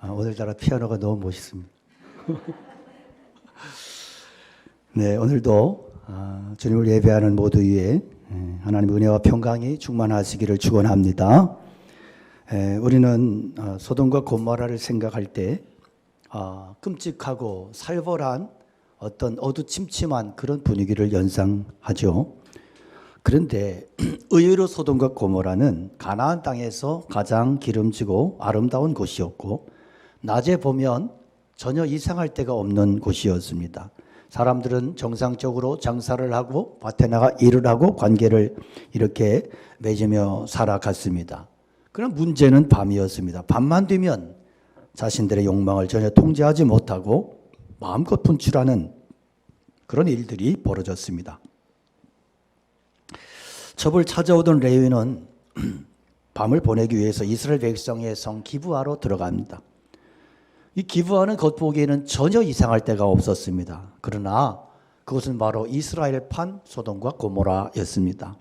오늘따라 피아노가 너무 멋있습니다. 네, 오늘도 주님을 예배하는 모두 위에 하나님의 은혜와 평강이 충만하시기를 축원합니다. 우리는 소돔과 고모라를 생각할 때 끔찍하고 살벌한 어떤 어두침침한 그런 분위기를 연상하죠. 그런데 의외로 소돔과 고모라는 가나안 땅에서 가장 기름지고 아름다운 곳이었고, 낮에 보면 전혀 이상할 데가 없는 곳이었습니다. 사람들은 정상적으로 장사를 하고 밭에 나가 일을 하고 관계를 이렇게 맺으며 살아갔습니다. 그러나 문제는 밤이었습니다. 밤만 되면 자신들의 욕망을 전혀 통제하지 못하고 마음껏 분출하는 그런 일들이 벌어졌습니다. 첩을 찾아오던 레위는 밤을 보내기 위해서 이스라엘 백성의 성 기브아로 들어갑니다. 이 기브아는 겉보기에는 전혀 이상할 데가 없었습니다. 그러나 그것은 바로 이스라엘판 소돔과 고모라였습니다.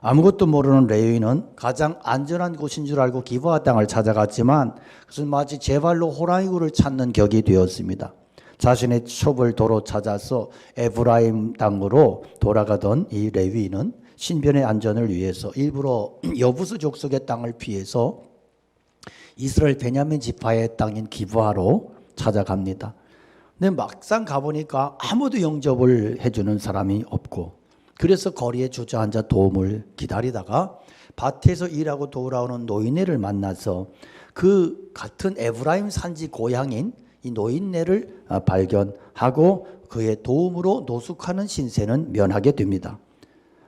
아무것도 모르는 레위는 가장 안전한 곳인 줄 알고 기브아 땅을 찾아갔지만 그것은 마치 제 발로 호랑이굴을 찾는 격이 되었습니다. 자신의 첩을 도로 찾아서 에브라임 땅으로 돌아가던 이 레위는 신변의 안전을 위해서 일부러 여부수 족속의 땅을 피해서 이스라엘 베냐민 지파의 땅인 기브아로 찾아갑니다. 근데 막상 가보니까 아무도 영접을 해주는 사람이 없고, 그래서 거리에 주저앉아 도움을 기다리다가 밭에서 일하고 돌아오는 노인네를 만나서 그 같은 에브라임 산지 고향인 이 노인네를 발견하고 그의 도움으로 노숙하는 신세는 면하게 됩니다.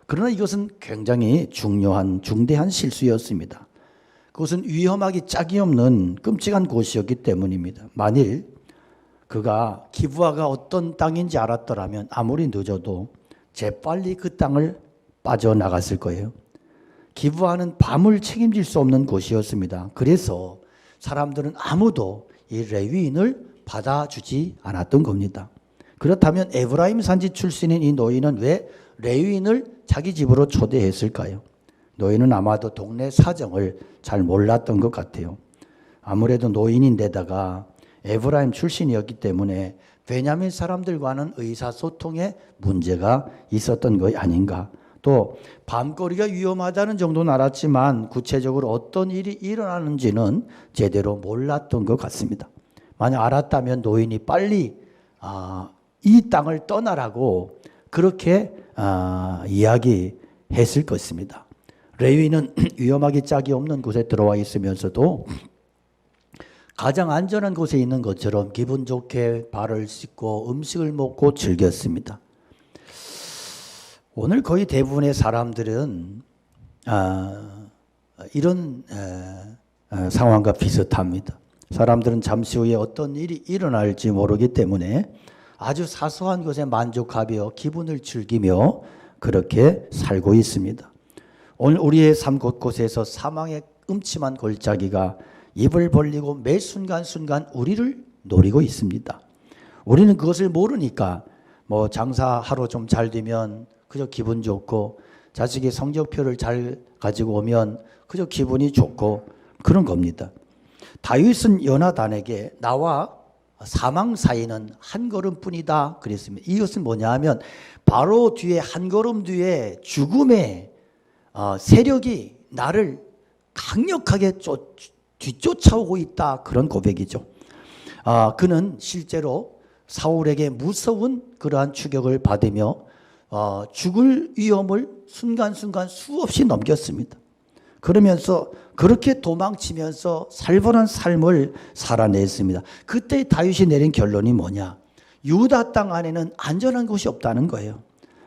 그러나 이것은 굉장히 중대한 실수였습니다. 그것은 위험하기 짝이 없는 끔찍한 곳이었기 때문입니다. 만일 그가 기브아가 어떤 땅인지 알았더라면 아무리 늦어도 재빨리 그 땅을 빠져나갔을 거예요. 기브아는 밤을 책임질 수 없는 곳이었습니다. 그래서 사람들은 아무도 이 레위인을 받아주지 않았던 겁니다. 그렇다면 에브라임 산지 출신인 이 노인은 왜 레위인을 자기 집으로 초대했을까요? 노인은 아마도 동네 사정을 잘 몰랐던 것 같아요. 아무래도 노인인데다가 에브라임 출신이었기 때문에 베냐민 사람들과는 의사소통에 문제가 있었던 것 아닌가. 또 밤거리가 위험하다는 정도는 알았지만 구체적으로 어떤 일이 일어나는지는 제대로 몰랐던 것 같습니다. 만약 알았다면 노인이 빨리 이 땅을 떠나라고 그렇게 이야기했을 것입니다. 레위는 위험하기 짝이 없는 곳에 들어와 있으면서도 가장 안전한 곳에 있는 것처럼 기분 좋게 발을 씻고 음식을 먹고 즐겼습니다. 오늘 거의 대부분의 사람들은 이런 상황과 비슷합니다. 사람들은 잠시 후에 어떤 일이 일어날지 모르기 때문에 아주 사소한 것에 만족하며 기분을 즐기며 그렇게 살고 있습니다. 오늘 우리의 삶 곳곳에서 사망의 음침한 골짜기가 입을 벌리고 매 순간순간 우리를 노리고 있습니다. 우리는 그것을 모르니까 장사 하루 좀 잘 되면 그저 기분 좋고, 자식이 성적표를 잘 가지고 오면 그저 기분이 좋고 그런 겁니다. 다윗은 요나단에게 나와 사망 사이는 한 걸음뿐이다 그랬습니다. 이것은 뭐냐 하면 바로 뒤에 한 걸음 뒤에 죽음의 세력이 나를 강력하게 뒤쫓아오고 있다, 그런 고백이죠. 그는 실제로 사울에게 무서운 그러한 추격을 받으며 죽을 위험을 순간순간 수없이 넘겼습니다. 그러면서 그렇게 도망치면서 살벌한 삶을 살아냈습니다. 그때 다윗이 내린 결론이 뭐냐? 유다 땅 안에는 안전한 곳이 없다는 거예요.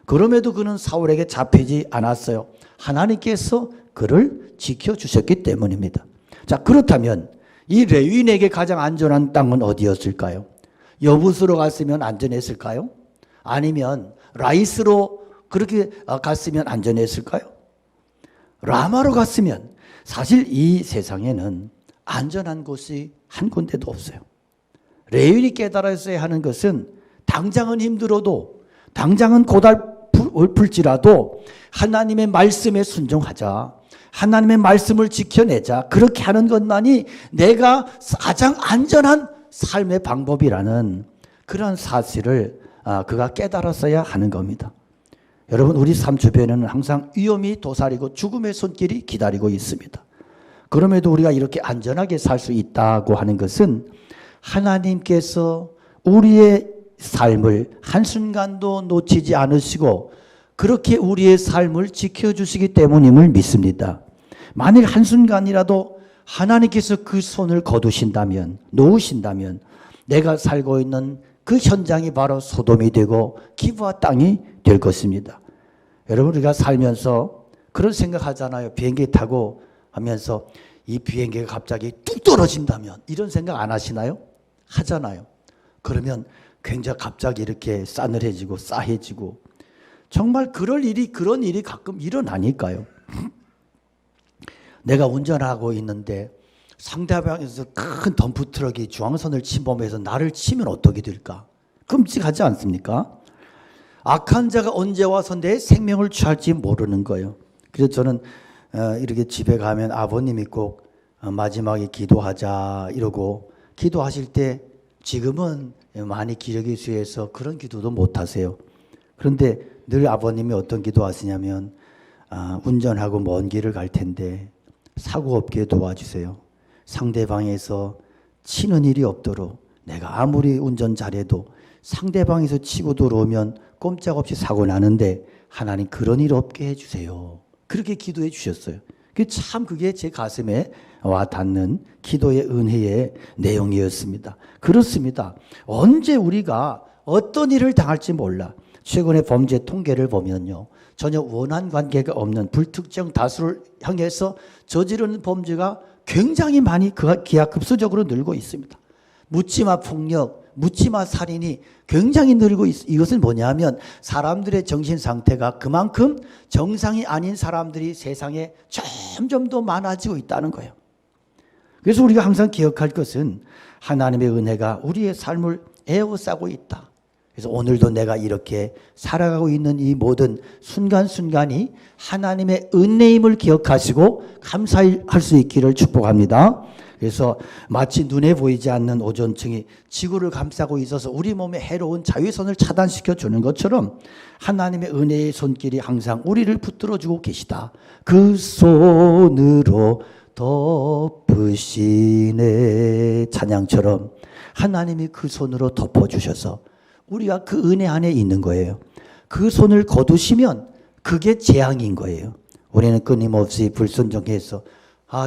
그럼에도 그는 사울에게 잡히지 않았어요. 하나님께서 그를 지켜주셨기 때문입니다. 자, 그렇다면 이 레위인에게 가장 안전한 땅은 어디였을까요? 여부스로 갔으면 안전했을까요? 아니면 라이스로 그렇게 갔으면 안전했을까요? 라마로 갔으면, 사실 이 세상에는 안전한 곳이 한 군데도 없어요. 레위인이 깨달았어야 하는 것은 당장은 힘들어도, 당장은 풀지라도 하나님의 말씀에 순종하자. 하나님의 말씀을 지켜내자. 그렇게 하는 것만이 내가 가장 안전한 삶의 방법이라는 그런 사실을 그가 깨달았어야 하는 겁니다. 여러분, 우리 삶 주변에는 항상 위험이 도사리고 죽음의 손길이 기다리고 있습니다. 그럼에도 우리가 이렇게 안전하게 살 수 있다고 하는 것은 하나님께서 우리의 삶을 한순간도 놓치지 않으시고 그렇게 우리의 삶을 지켜주시기 때문임을 믿습니다. 만일 한순간이라도 하나님께서 그 손을 거두신다면, 놓으신다면 내가 살고 있는 그 현장이 바로 소돔이 되고 기브아 땅이 될 것입니다. 여러분, 우리가 살면서 그런 생각하잖아요. 비행기 타고 하면서 이 비행기가 갑자기 뚝 떨어진다면 이런 생각 안 하시나요? 하잖아요. 그러면 굉장히 갑자기 이렇게 싸늘해지고 싸해지고 정말 그런 일이 가끔 일어나니까요. 내가 운전하고 있는데 상대방에서 큰 덤프트럭이 중앙선을 침범해서 나를 치면 어떻게 될까? 끔찍하지 않습니까? 악한 자가 언제 와서 내 생명을 취할지 모르는 거예요. 그래서 저는 이렇게 집에 가면 아버님이 꼭 마지막에 기도하자 이러고 기도하실 때 지금은 많이 기력이 쇠해서 그런 기도도 못 하세요. 그런데 늘 아버님이 어떤 기도하시냐면 운전하고 먼 길을 갈 텐데 사고 없게 도와주세요. 상대방에서 치는 일이 없도록 내가 아무리 운전 잘해도 상대방에서 치고 들어오면 꼼짝없이 사고 나는데 하나님 그런 일 없게 해주세요. 그렇게 기도해 주셨어요. 참 그게 제 가슴에 와 닿는 기도의 은혜의 내용이었습니다. 그렇습니다. 언제 우리가 어떤 일을 당할지 몰라. 최근에 범죄 통계를 보면요, 전혀 원한 관계가 없는 불특정 다수를 향해서 저지르는 범죄가 굉장히 많이 기하급수적으로 늘고 있습니다. 묻지마 폭력, 묻지마 살인이 굉장히 늘고 이것은 뭐냐면 사람들의 정신 상태가 그만큼 정상이 아닌 사람들이 세상에 점점 더 많아지고 있다는 거예요. 그래서 우리가 항상 기억할 것은 하나님의 은혜가 우리의 삶을 에워싸고 있다. 그래서 오늘도 내가 이렇게 살아가고 있는 이 모든 순간순간이 하나님의 은혜임을 기억하시고 감사할 수 있기를 축복합니다. 그래서 마치 눈에 보이지 않는 오존층이 지구를 감싸고 있어서 우리 몸에 해로운 자외선을 차단시켜 주는 것처럼 하나님의 은혜의 손길이 항상 우리를 붙들어주고 계시다. 그 손으로 덮으시네 찬양처럼 하나님이 그 손으로 덮어주셔서 우리가 그 은혜 안에 있는 거예요. 그 손을 거두시면 그게 재앙인 거예요. 우리는 끊임없이 불순종해서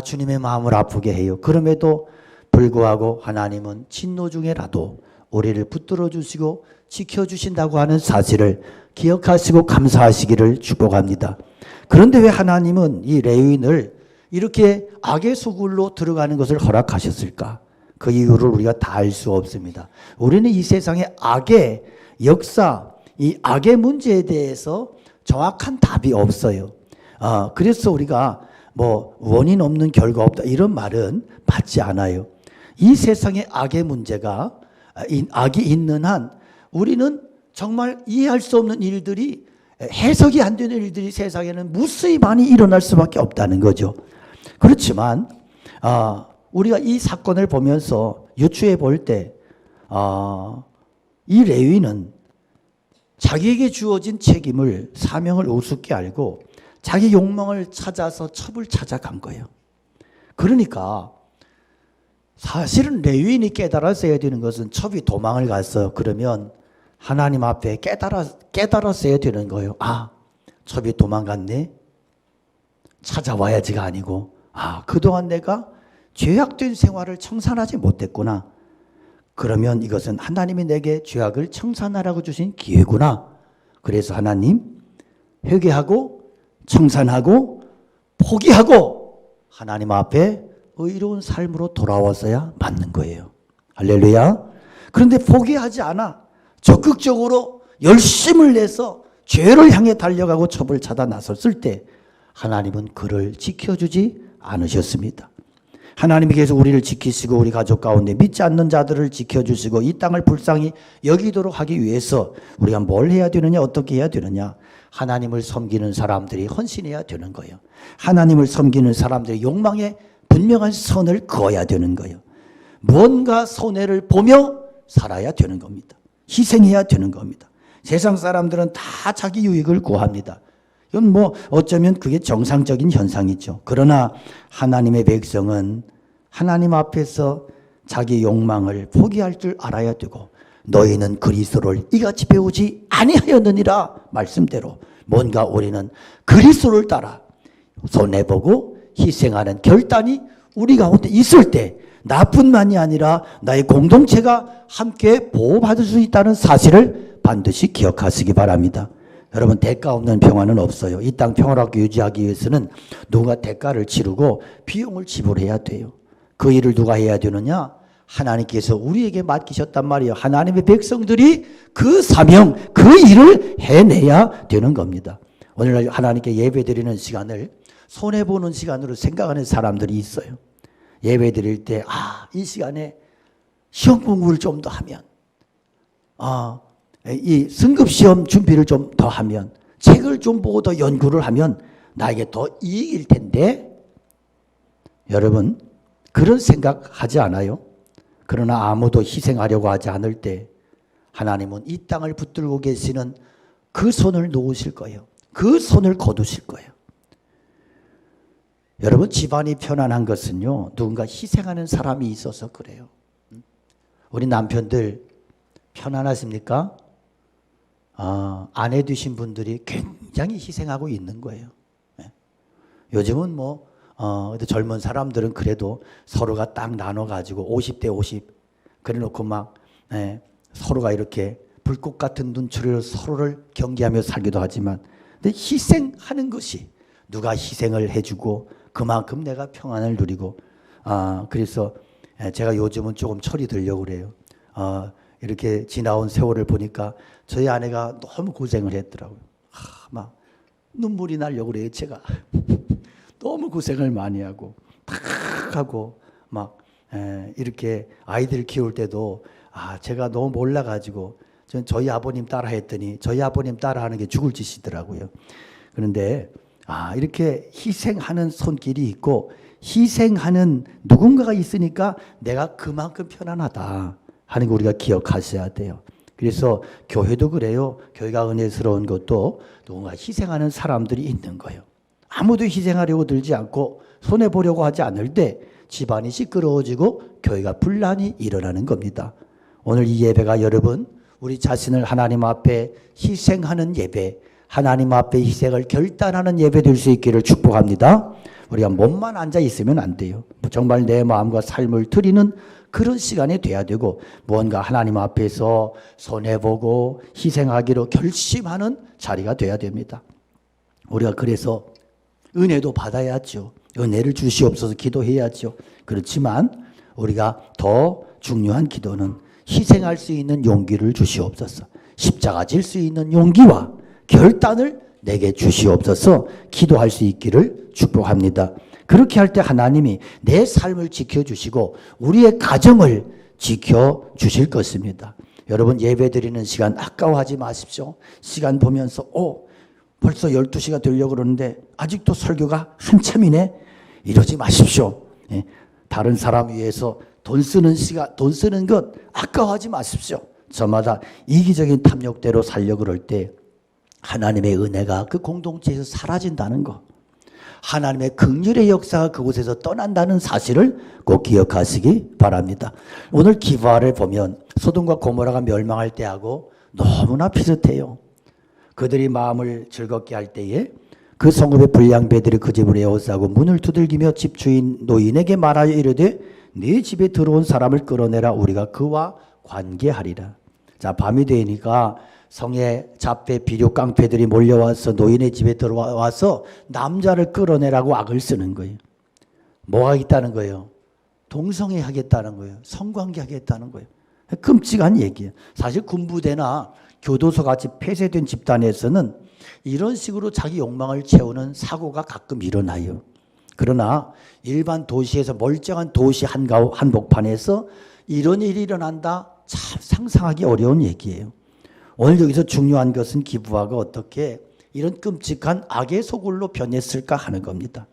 주님의 마음을 아프게 해요. 그럼에도 불구하고 하나님은 진노 중에라도 우리를 붙들어 주시고 지켜주신다고 하는 사실을 기억하시고 감사하시기를 축복합니다. 그런데 왜 하나님은 이 레위인을 이렇게 악의 소굴로 들어가는 것을 허락하셨을까? 그 이유를 우리가 다 알 수 없습니다. 우리는 이 세상의 악의 역사, 이 악의 문제에 대해서 정확한 답이 없어요. 그래서 우리가 원인 없는 결과 없다 이런 말은 맞지 않아요. 이 세상의 악의 문제가 악이 있는 한 우리는 정말 이해할 수 없는 일들이 해석이 안 되는 일들이 세상에는 무수히 많이 일어날 수밖에 없다는 거죠. 그렇지만 우리가 이 사건을 보면서 유추해 볼 때 이 레위는 자기에게 주어진 책임을 사명을 우습게 알고 자기 욕망을 찾아서 첩을 찾아간 거예요. 그러니까 사실은 레위인이 깨달았어야 되는 것은 첩이 도망을 갔어. 그러면 하나님 앞에 깨달았어야 되는 거예요. 첩이 도망갔네. 찾아와야지가 아니고 그동안 내가 죄악된 생활을 청산하지 못했구나. 그러면 이것은 하나님이 내게 죄악을 청산하라고 주신 기회구나. 그래서 하나님 회개하고 청산하고 포기하고 하나님 앞에 의로운 삶으로 돌아왔어야 맞는 거예요. 할렐루야. 그런데 포기하지 않아. 적극적으로 열심을 내서 죄를 향해 달려가고 첩을 찾아 나섰을 때 하나님은 그를 지켜주지 않으셨습니다. 하나님이 계속 우리를 지키시고 우리 가족 가운데 믿지 않는 자들을 지켜주시고 이 땅을 불쌍히 여기도록 하기 위해서 우리가 뭘 해야 되느냐, 어떻게 해야 되느냐. 하나님을 섬기는 사람들이 헌신해야 되는 거예요. 하나님을 섬기는 사람들의 욕망에 분명한 선을 그어야 되는 거예요. 무언가 손해를 보며 살아야 되는 겁니다. 희생해야 되는 겁니다. 세상 사람들은 다 자기 유익을 구합니다. 이건 뭐 어쩌면 그게 정상적인 현상이죠. 그러나 하나님의 백성은 하나님 앞에서 자기 욕망을 포기할 줄 알아야 되고, 너희는 그리스도를 이같이 배우지 아니하였느니라 말씀대로 뭔가 우리는 그리스도를 따라 손해보고 희생하는 결단이 우리 가운데 있을 때 나뿐만이 아니라 나의 공동체가 함께 보호받을 수 있다는 사실을 반드시 기억하시기 바랍니다. 여러분, 대가 없는 평화는 없어요. 이 땅 평화롭게 유지하기 위해서는 누가 대가를 치르고 비용을 지불해야 돼요. 그 일을 누가 해야 되느냐? 하나님께서 우리에게 맡기셨단 말이에요. 하나님의 백성들이 그 사명, 그 일을 해내야 되는 겁니다. 오늘날 하나님께 예배드리는 시간을 손해보는 시간으로 생각하는 사람들이 있어요. 예배드릴 때 이 시간에 시험 공부를 좀 더 하면, 이 승급시험 준비를 좀 더 하면, 책을 좀 보고 더 연구를 하면 나에게 더 이익일 텐데, 여러분 그런 생각하지 않아요? 그러나 아무도 희생하려고 하지 않을 때 하나님은 이 땅을 붙들고 계시는 그 손을 놓으실 거예요. 그 손을 거두실 거예요. 여러분, 집안이 편안한 것은요, 누군가 희생하는 사람이 있어서 그래요. 우리 남편들 편안하십니까? 아내 되신 분들이 굉장히 희생하고 있는 거예요. 요즘은 젊은 사람들은 그래도 서로가 딱 나눠가지고 50대 50 그래 놓고 막 서로가 이렇게 불꽃 같은 눈초리로 서로를 경계하며 살기도 하지만, 근데 희생하는 것이, 누가 희생을 해주고 그만큼 내가 평안을 누리고, 그래서 제가 요즘은 조금 철이 들려고 그래요. 이렇게 지나온 세월을 보니까 저희 아내가 너무 고생을 했더라고요. 막 눈물이 나려고 그래요. 제가 너무 고생을 많이 하고 막 이렇게 아이들 키울 때도 제가 너무 몰라가지고 전 저희 아버님 따라 했더니 저희 아버님 따라 하는 게 죽을 짓이더라고요. 그런데 이렇게 희생하는 손길이 있고 희생하는 누군가가 있으니까 내가 그만큼 편안하다 하는 거 우리가 기억하셔야 돼요. 그래서 교회도 그래요. 교회가 은혜스러운 것도 누군가 희생하는 사람들이 있는 거예요. 아무도 희생하려고 들지 않고 손해보려고 하지 않을 때 집안이 시끄러워지고 교회가 분란이 일어나는 겁니다. 오늘 이 예배가 여러분, 우리 자신을 하나님 앞에 희생하는 예배, 하나님 앞에 희생을 결단하는 예배 될 수 있기를 축복합니다. 우리가 몸만 앉아 있으면 안 돼요. 정말 내 마음과 삶을 드리는 그런 시간이 돼야 되고, 무언가 하나님 앞에서 손해보고 희생하기로 결심하는 자리가 돼야 됩니다. 우리가 그래서 은혜도 받아야죠. 은혜를 주시옵소서 기도해야죠. 그렇지만 우리가 더 중요한 기도는 희생할 수 있는 용기를 주시옵소서, 십자가 질 수 있는 용기와 결단을 내게 주시옵소서 기도할 수 있기를 축복합니다. 그렇게 할 때 하나님이 내 삶을 지켜주시고 우리의 가정을 지켜주실 것입니다. 여러분, 예배드리는 시간 아까워하지 마십시오. 시간 보면서 벌써 12시가 되려고 그러는데 아직도 설교가 한참이네, 이러지 마십시오. 다른 사람 위해서 돈 쓰는 시간, 돈 쓰는 것 아까워하지 마십시오. 저마다 이기적인 탐욕대로 살려고 그럴 때 하나님의 은혜가 그 공동체에서 사라진다는 거, 하나님의 긍휼의 역사가 그곳에서 떠난다는 사실을 꼭 기억하시기 바랍니다. 오늘 기브아를 보면 소돔과 고모라가 멸망할 때하고 너무나 비슷해요. 그들이 마음을 즐겁게 할 때에 그 성읍의 불량배들이 그 집을 에워싸고 문을 두들기며 집주인 노인에게 말하여 이르되 네 집에 들어온 사람을 끌어내라, 우리가 그와 관계하리라. 자, 밤이 되니까 성의 잡배 비료 깡패들이 몰려와서 노인의 집에 들어와서 남자를 끌어내라고 악을 쓰는 거예요. 뭐 하겠다는 거예요? 동성애 하겠다는 거예요. 성관계 하겠다는 거예요. 끔찍한 얘기예요. 사실 군부대나 교도소 같이 폐쇄된 집단에서는 이런 식으로 자기 욕망을 채우는 사고가 가끔 일어나요. 그러나 일반 도시에서, 멀쩡한 도시 한복판에서 이런 일이 일어난다? 참 상상하기 어려운 얘기예요. 오늘 여기서 중요한 것은 기브아가 어떻게 이런 끔찍한 악의 소굴로 변했을까 하는 겁니다.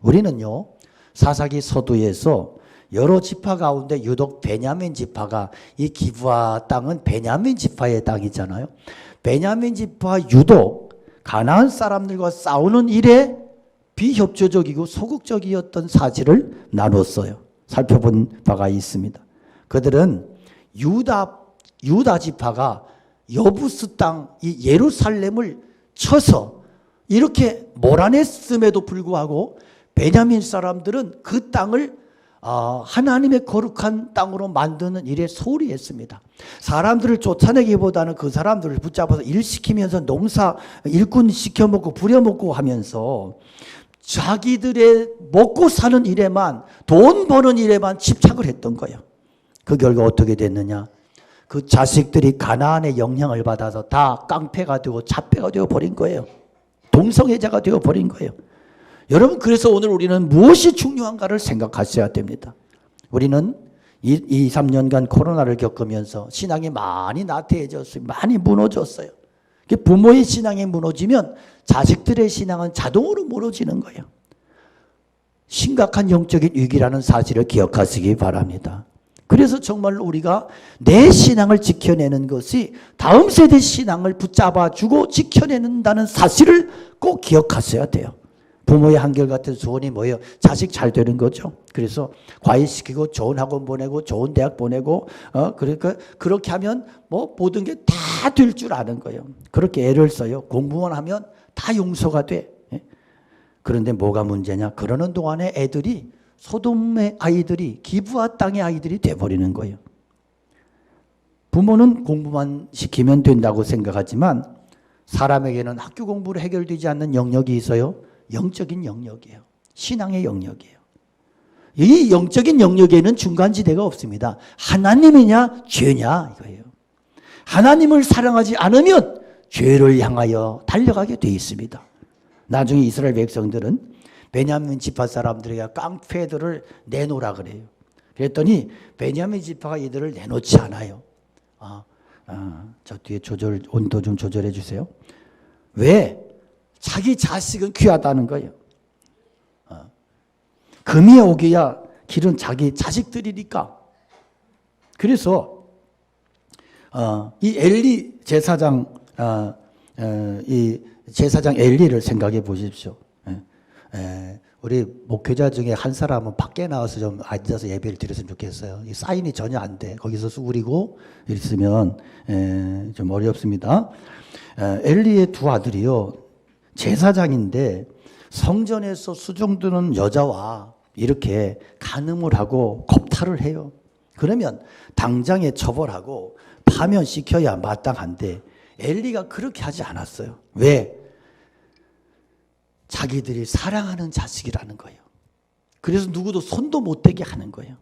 우리는요, 사사기 서두에서 여러 지파 가운데 유독 베냐민 지파가, 이 기브아 땅은 베냐민 지파의 땅이잖아요. 베냐민 지파 유독 가나안 사람들과 싸우는 일에 비협조적이고 소극적이었던 사실을 나눴어요. 살펴본 바가 있습니다. 그들은 유다 지파가 여부스 땅, 이 예루살렘을 쳐서 이렇게 몰아냈음에도 불구하고 베냐민 사람들은 그 땅을 하나님의 거룩한 땅으로 만드는 일에 소홀히 했습니다. 사람들을 쫓아내기보다는 그 사람들을 붙잡아서 일시키면서 농사 일꾼 시켜먹고 부려먹고 하면서 자기들의 먹고 사는 일에만, 돈 버는 일에만 집착을 했던 거예요. 그 결과 어떻게 됐느냐? 그 자식들이 가나안의 영향을 받아서 다 깡패가 되고 잡배가 되어 버린 거예요. 동성애자가 되어 버린 거예요. 여러분, 그래서 오늘 우리는 무엇이 중요한가를 생각하셔야 됩니다. 우리는 2, 3년간 코로나를 겪으면서 신앙이 많이 나태해졌어요. 많이 무너졌어요. 부모의 신앙이 무너지면 자식들의 신앙은 자동으로 무너지는 거예요. 심각한 영적인 위기라는 사실을 기억하시기 바랍니다. 그래서 정말 우리가 내 신앙을 지켜내는 것이 다음 세대 신앙을 붙잡아주고 지켜내는다는 사실을 꼭 기억하셔야 돼요. 부모의 한결같은 소원이 뭐예요? 자식 잘 되는 거죠. 그래서 과외시키고 좋은 학원 보내고 좋은 대학 보내고 그러니까 그렇게 하면 뭐 모든 게 다 될 줄 아는 거예요. 그렇게 애를 써요. 공부만 하면 다 용서가 돼. 그런데 뭐가 문제냐? 그러는 동안에 애들이 소돔의 아이들이 기브아 땅의 아이들이 돼버리는 거예요. 부모는 공부만 시키면 된다고 생각하지만 사람에게는 학교 공부로 해결되지 않는 영역이 있어요. 영적인 영역이에요. 신앙의 영역이에요. 이 영적인 영역에는 중간지대가 없습니다. 하나님이냐 죄냐 이거예요. 하나님을 사랑하지 않으면 죄를 향하여 달려가게 돼 있습니다. 나중에 이스라엘 백성들은 베냐민 지파 사람들에게 깡패들을 내놓으라 그래요. 그랬더니 베냐민 지파가 이들을 내놓지 않아요. 저 뒤에 온도 좀 조절해 주세요. 왜? 자기 자식은 귀하다는 거예요. 금이 오기야 길은 자기 자식들이니까. 그래서 이 엘리 제사장, 이 제사장 엘리를 생각해 보십시오. 우리 목회자 중에 한 사람은 밖에 나와서 좀 앉아서 예배를 드렸으면 좋겠어요. 이 사인이 전혀 안 돼. 거기서 수그리고 있으면 좀 어렵습니다. 엘리의 두 아들이요. 제사장인데 성전에서 수종드는 여자와 이렇게 간음을 하고 겁탈을 해요. 그러면 당장에 처벌하고 파면시켜야 마땅한데 엘리가 그렇게 하지 않았어요. 왜? 자기들이 사랑하는 자식이라는 거예요. 그래서 누구도 손도 못 대게 하는 거예요.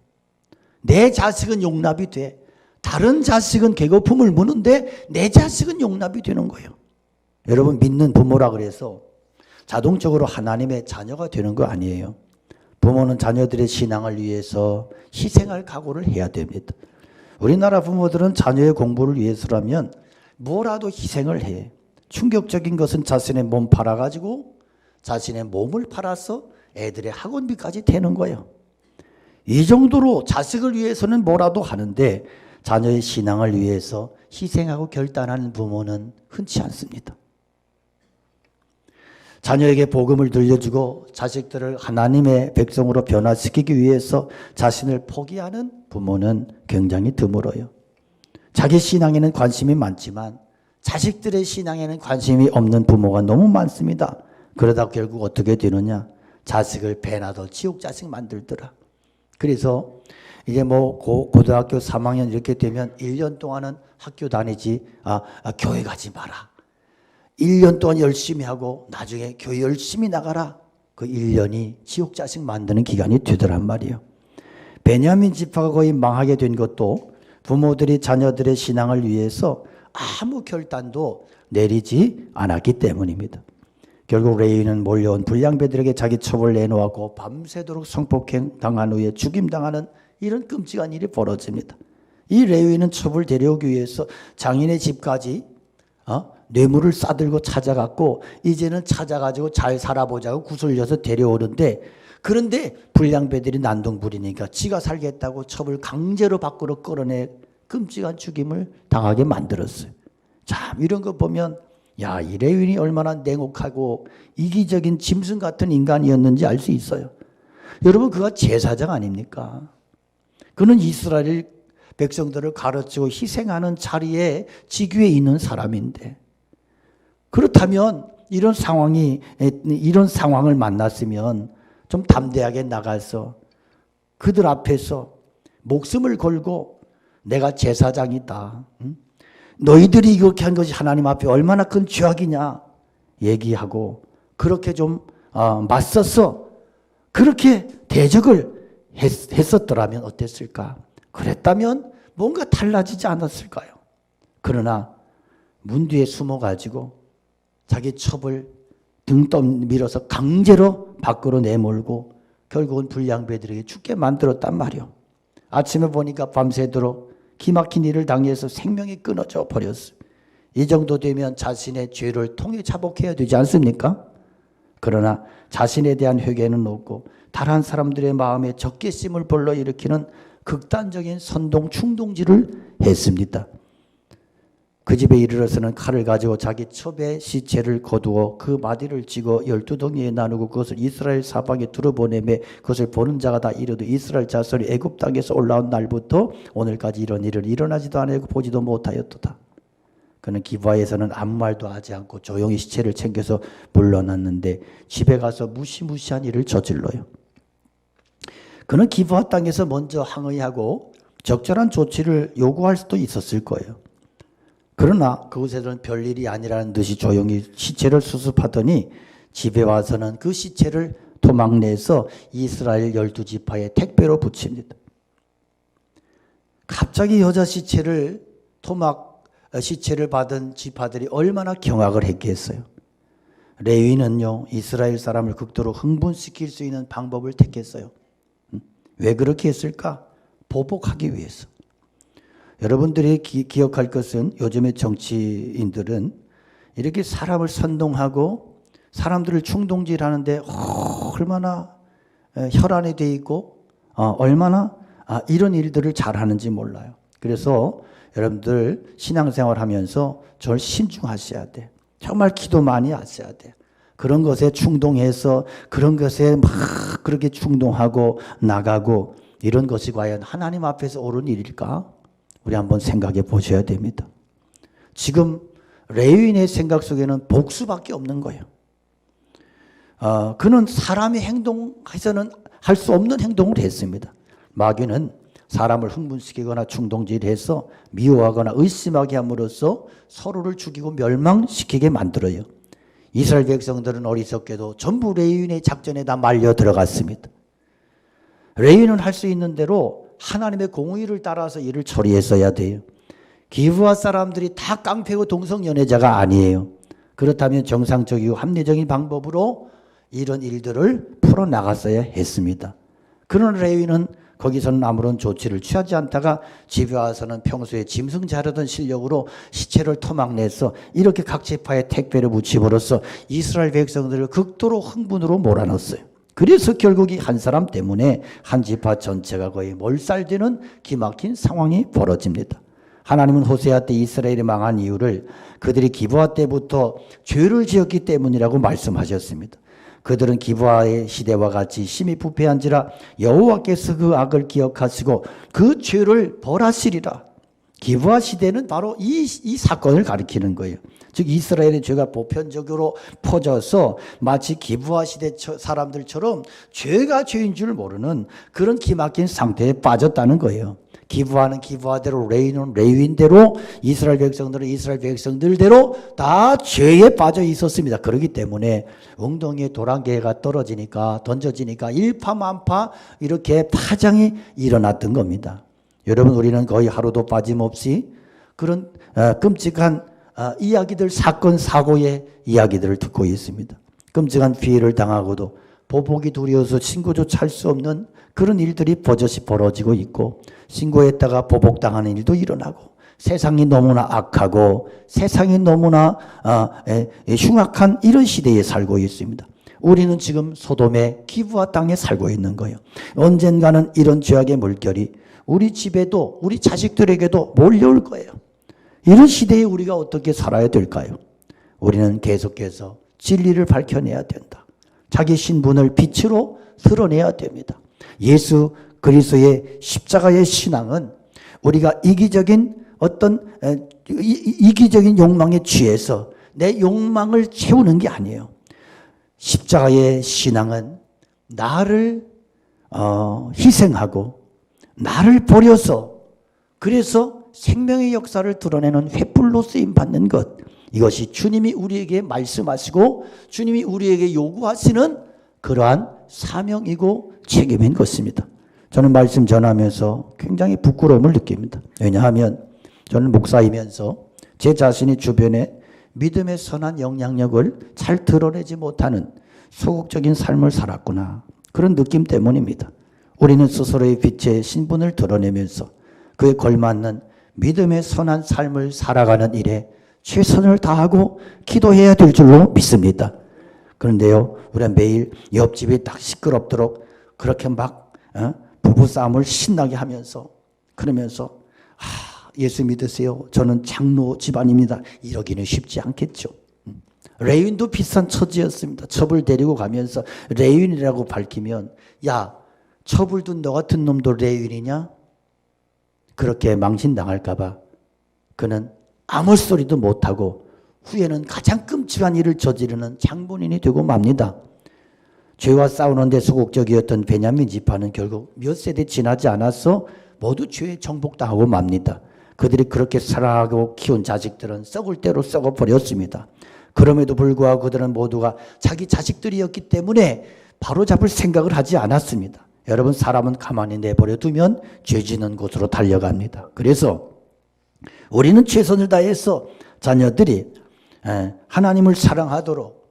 내 자식은 용납이 돼. 다른 자식은 개거품을 무는데 내 자식은 용납이 되는 거예요. 여러분, 믿는 부모라 그래서 자동적으로 하나님의 자녀가 되는 거 아니에요. 부모는 자녀들의 신앙을 위해서 희생할 각오를 해야 됩니다. 우리나라 부모들은 자녀의 공부를 위해서라면 뭐라도 희생을 해. 충격적인 것은 자신의 몸 팔아가지고 자신의 몸을 팔아서 애들의 학원비까지 대는 거예요. 이 정도로 자식을 위해서는 뭐라도 하는데 자녀의 신앙을 위해서 희생하고 결단하는 부모는 흔치 않습니다. 자녀에게 복음을 들려주고 자식들을 하나님의 백성으로 변화시키기 위해서 자신을 포기하는 부모는 굉장히 드물어요. 자기 신앙에는 관심이 많지만 자식들의 신앙에는 관심이 없는 부모가 너무 많습니다. 그러다 결국 어떻게 되느냐? 자식을 배나도 지옥 자식 만들더라. 그래서 이제 뭐 고등학교 3학년 이렇게 되면 1년 동안은 학교 다니지 교회 가지 마라. 1년 동안 열심히 하고 나중에 교회 열심히 나가라. 그 1년이 지옥 자식 만드는 기간이 되더란 말이에요. 베냐민 지파가 거의 망하게 된 것도 부모들이 자녀들의 신앙을 위해서 아무 결단도 내리지 않았기 때문입니다. 결국 레위는 몰려온 불량배들에게 자기 첩을 내놓았고 밤새도록 성폭행 당한 후에 죽임당하는 이런 끔찍한 일이 벌어집니다. 이 레위는 첩을 데려오기 위해서 장인의 집까지 뇌물을 싸들고 찾아갔고 이제는 찾아가지고 잘 살아보자고 구슬려서 데려오는데, 그런데 불량배들이 난동부리니까 지가 살겠다고 첩을 강제로 밖으로 끌어내 끔찍한 죽임을 당하게 만들었어요. 참 이런 거 보면 야, 이 레위인이 얼마나 냉혹하고 이기적인 짐승 같은 인간이었는지 알 수 있어요. 여러분, 그가 제사장 아닙니까? 그는 이스라엘 백성들을 가르치고 희생하는 자리에 직위에 있는 사람인데, 그렇다면 이런 상황을 만났으면 좀 담대하게 나가서 그들 앞에서 목숨을 걸고 내가 제사장이다, 너희들이 이렇게 한 것이 하나님 앞에 얼마나 큰 죄악이냐 얘기하고 그렇게 좀 맞서서 그렇게 대적을 했었더라면 어땠을까? 그랬다면 뭔가 달라지지 않았을까요? 그러나 문 뒤에 숨어가지고 자기 첩을 등 떠밀어서 강제로 밖으로 내몰고 결국은 불량배들에게 죽게 만들었단 말이요. 아침에 보니까 밤새도록 기막힌 일을 당해서 생명이 끊어져 버렸어요. 이 정도 되면 자신의 죄를 통해 자복해야 되지 않습니까? 그러나 자신에 대한 회개는 없고 다른 사람들의 마음에 적개심을 불러일으키는 극단적인 선동 충동질을 했습니다. 그 집에 이르러서는 칼을 가지고 자기 첩의 시체를 거두어 그 마디를 찍어 12덩이에 나누고 그것을 이스라엘 사방에 두루보내매 그것을 보는 자가 다 이르되 이스라엘 자손이 애굽 땅에서 올라온 날부터 오늘까지 이런 일은 일어나지도 않고 보지도 못하였도다. 그는 기브아에서는 아무 말도 하지 않고 조용히 시체를 챙겨서 물러났는데 집에 가서 무시무시한 일을 저질러요. 그는 기브아 땅에서 먼저 항의하고 적절한 조치를 요구할 수도 있었을 거예요. 그러나 그곳에서는 별일이 아니라는 듯이 조용히 시체를 수습하더니 집에 와서는 그 시체를 토막내서 이스라엘 12지파에 택배로 붙입니다. 갑자기 여자 시체를 시체를 받은 지파들이 얼마나 경악을 했겠어요. 레위는요, 이스라엘 사람을 극도로 흥분시킬 수 있는 방법을 택했어요. 왜 그렇게 했을까? 보복하기 위해서. 여러분들이 기억할 것은 요즘의 정치인들은 이렇게 사람을 선동하고 사람들을 충동질하는데 얼마나 혈안이 돼 있고 얼마나 이런 일들을 잘하는지 몰라요. 그래서 여러분들 신앙생활 하면서 절 신중하셔야 돼. 정말 기도 많이 하셔야 돼. 그런 것에 충동해서 그런 것에 막 그렇게 충동하고 나가고 이런 것이 과연 하나님 앞에서 옳은 일일까? 우리 한번 생각해 보셔야 됩니다. 지금 레위인의 생각 속에는 복수밖에 없는 거예요. 그는 사람의 행동해서는 할 수 없는 행동을 했습니다. 마귀는 사람을 흥분시키거나 충동질해서 미워하거나 의심하게 함으로써 서로를 죽이고 멸망시키게 만들어요. 이스라엘 백성들은 어리석게도 전부 레위인의 작전에 다 말려 들어갔습니다. 레위인은 할 수 있는 대로 하나님의 공의를 따라서 일을 처리했어야 돼요. 기브아 사람들이 다 깡패고 동성연애자가 아니에요. 그렇다면 정상적이고 합리적인 방법으로 이런 일들을 풀어나갔어야 했습니다. 그런 레위인은 거기서는 아무런 조치를 취하지 않다가 집에 와서는 평소에 짐승 자르던 실력으로 시체를 토막내서 이렇게 각 지파에 택배를 붙임으로써 이스라엘 백성들을 극도로 흥분으로 몰아넣었어요. 그래서 결국 이 한 사람 때문에 한 지파 전체가 거의 몰살되는 기막힌 상황이 벌어집니다. 하나님은 호세아 때 이스라엘이 망한 이유를 그들이 기브아 때부터 죄를 지었기 때문이라고 말씀하셨습니다. 그들은 기브아의 시대와 같이 심히 부패한지라 여호와께서 그 악을 기억하시고 그 죄를 벌하시리라. 기브아 시대는 바로 이 사건을 가리키는 거예요. 즉 이스라엘의 죄가 보편적으로 퍼져서 마치 기브아 시대 사람들처럼 죄가 죄인 줄 모르는 그런 기막힌 상태에 빠졌다는 거예요. 기브아는 기브아대로, 레위인은 레위인대로, 이스라엘 백성들은 이스라엘 백성들대로 다 죄에 빠져 있었습니다. 그렇기 때문에 엉덩이에 도랑개가 던져지니까 일파만파 이렇게 파장이 일어났던 겁니다. 여러분, 우리는 거의 하루도 빠짐없이 그런 끔찍한 이야기들, 사건, 사고의 이야기들을 듣고 있습니다. 끔찍한 피해를 당하고도 보복이 두려워서 신고조차 할 수 없는 그런 일들이 버젓이 벌어지고 있고, 신고했다가 보복당하는 일도 일어나고, 세상이 너무나 악하고 세상이 너무나 흉악한 이런 시대에 살고 있습니다. 우리는 지금 소돔의 기브아 땅에 살고 있는 거예요. 언젠가는 이런 죄악의 물결이 우리 집에도 우리 자식들에게도 몰려올 거예요. 이런 시대에 우리가 어떻게 살아야 될까요? 우리는 계속해서 진리를 밝혀내야 된다. 자기 신분을 빛으로 드러내야 됩니다. 예수 그리스도의 십자가의 신앙은 우리가 이기적인 욕망에 취해서 내 욕망을 채우는 게 아니에요. 십자가의 신앙은 나를 희생하고 나를 버려서 그래서 생명의 역사를 드러내는 횃불로 쓰임 받는 것, 이것이 주님이 우리에게 말씀하시고 주님이 우리에게 요구하시는 그러한 사명이고 책임인 것입니다. 저는 말씀 전하면서 굉장히 부끄러움을 느낍니다. 왜냐하면 저는 목사이면서 제 자신이 주변에 믿음의 선한 영향력을 잘 드러내지 못하는 소극적인 삶을 살았구나, 그런 느낌 때문입니다. 우리는 스스로의 빛의 신분을 드러내면서 그에 걸맞는 믿음의 선한 삶을 살아가는 일에 최선을 다하고 기도해야 될 줄로 믿습니다. 그런데요, 우리가 매일 옆집이 딱 시끄럽도록 그렇게 막 부부싸움을 신나게 하면서 그러면서 예수 믿으세요, 저는 장로 집안입니다, 이러기는 쉽지 않겠죠. 레윈도 비싼 처지였습니다. 첩을 데리고 가면서 레윈이라고 밝히면, 야, 첩을 둔 너 같은 놈도 레윈이냐? 그렇게 망신당할까 봐 그는 아무 소리도 못하고 후에는 가장 끔찍한 일을 저지르는 장본인이 되고 맙니다. 죄와 싸우는 데 소극적이었던 베냐민 지파는 결국 몇 세대 지나지 않아서 모두 죄에 정복당하고 맙니다. 그들이 그렇게 사랑하고 키운 자식들은 썩을 대로 썩어버렸습니다. 그럼에도 불구하고 그들은 모두가 자기 자식들이었기 때문에 바로잡을 생각을 하지 않았습니다. 여러분, 사람은 가만히 내버려 두면 죄 짓는 곳으로 달려갑니다. 그래서 우리는 최선을 다해서 자녀들이 하나님을 사랑하도록,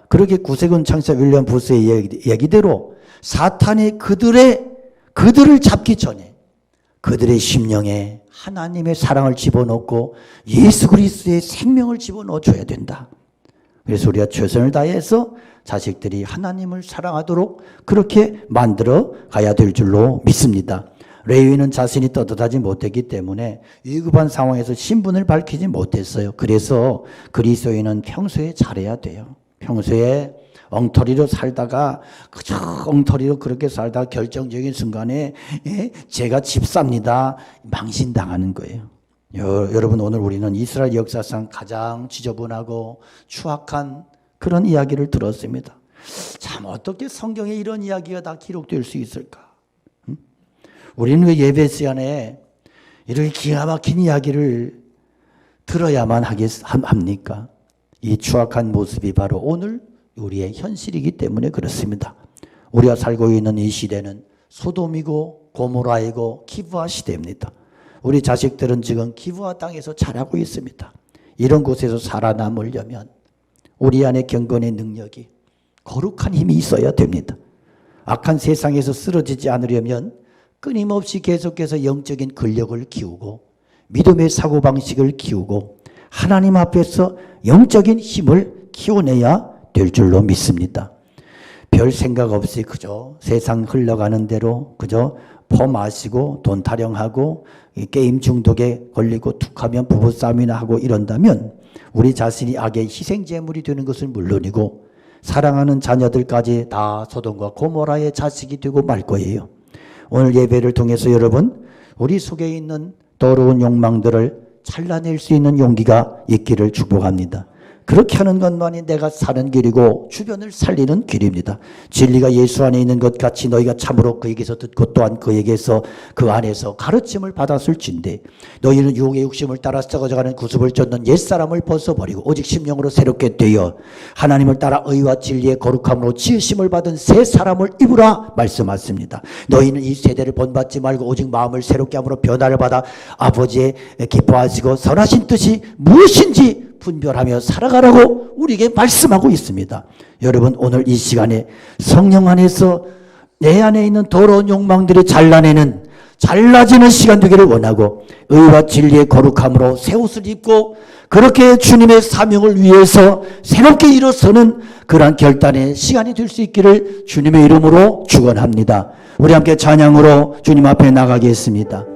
그렇게 구세군 창시자 윌리엄 부스의 얘기대로 사탄이 그들을 잡기 전에 그들의 심령에 하나님의 사랑을 집어넣고 예수 그리스도의 생명을 집어넣어 줘야 된다. 그래서 우리가 최선을 다해서 자식들이 하나님을 사랑하도록 그렇게 만들어 가야 될 줄로 믿습니다. 레위는 자신이 떳떳하지 못했기 때문에 위급한 상황에서 신분을 밝히지 못했어요. 그래서 그리스도인은 평소에 잘해야 돼요. 평소에 엉터리로 살다가 그저 엉터리로 그렇게 살다가 결정적인 순간에 제가 집사입니다, 망신당하는 거예요. 여러분, 오늘 우리는 이스라엘 역사상 가장 지저분하고 추악한 그런 이야기를 들었습니다. 참, 어떻게 성경에 이런 이야기가 다 기록될 수 있을까? 우리는 왜 예배 시간에 이렇게 기가 막힌 이야기를 들어야만 합니까? 이 추악한 모습이 바로 오늘 우리의 현실이기 때문에 그렇습니다. 우리가 살고 있는 이 시대는 소돔이고 고모라이고 기브아 시대입니다. 우리 자식들은 지금 기브아 땅에서 자라고 있습니다. 이런 곳에서 살아남으려면 우리 안에 경건의 능력이, 거룩한 힘이 있어야 됩니다. 악한 세상에서 쓰러지지 않으려면 끊임없이 계속해서 영적인 근력을 키우고 믿음의 사고방식을 키우고 하나님 앞에서 영적인 힘을 키워내야 될 줄로 믿습니다. 별 생각 없이 그저 세상 흘러가는 대로 그저 퍼마시고 돈 타령하고 게임 중독에 걸리고 툭하면 부부싸움이나 하고 이런다면 우리 자신이 악의 희생제물이 되는 것은 물론이고 사랑하는 자녀들까지 다 소돔과 고모라의 자식이 되고 말 거예요. 오늘 예배를 통해서 여러분, 우리 속에 있는 더러운 욕망들을 잘라낼 수 있는 용기가 있기를 축복합니다. 그렇게 하는 것만이 내가 사는 길이고 주변을 살리는 길입니다. 진리가 예수 안에 있는 것 같이 너희가 참으로 그에게서 듣고 또한 그에게서 그 안에서 가르침을 받았을진데 너희는 유혹의 욕심을 따라 썩어져가는 구습을 쫓는 옛사람을 벗어버리고 오직 심령으로 새롭게 되어 하나님을 따라 의와 진리의 거룩함으로 지으심을 받은 새 사람을 입으라 말씀하십니다. 너희는 이 세대를 본받지 말고 오직 마음을 새롭게 함으로 변화를 받아 아버지의 기뻐하시고 선하신 뜻이 무엇인지 분별하며 살아가라고 우리에게 말씀하고 있습니다. 여러분, 오늘 이 시간에 성령 안에서 내 안에 있는 더러운 욕망들을 잘라내는 잘나지는 시간 되기를 원하고 의와 진리의 거룩함으로 새 옷을 입고 그렇게 주님의 사명을 위해서 새롭게 일어서는 그러한 결단의 시간이 될 수 있기를 주님의 이름으로 축원합니다. 우리 함께 찬양으로 주님 앞에 나가겠습니다.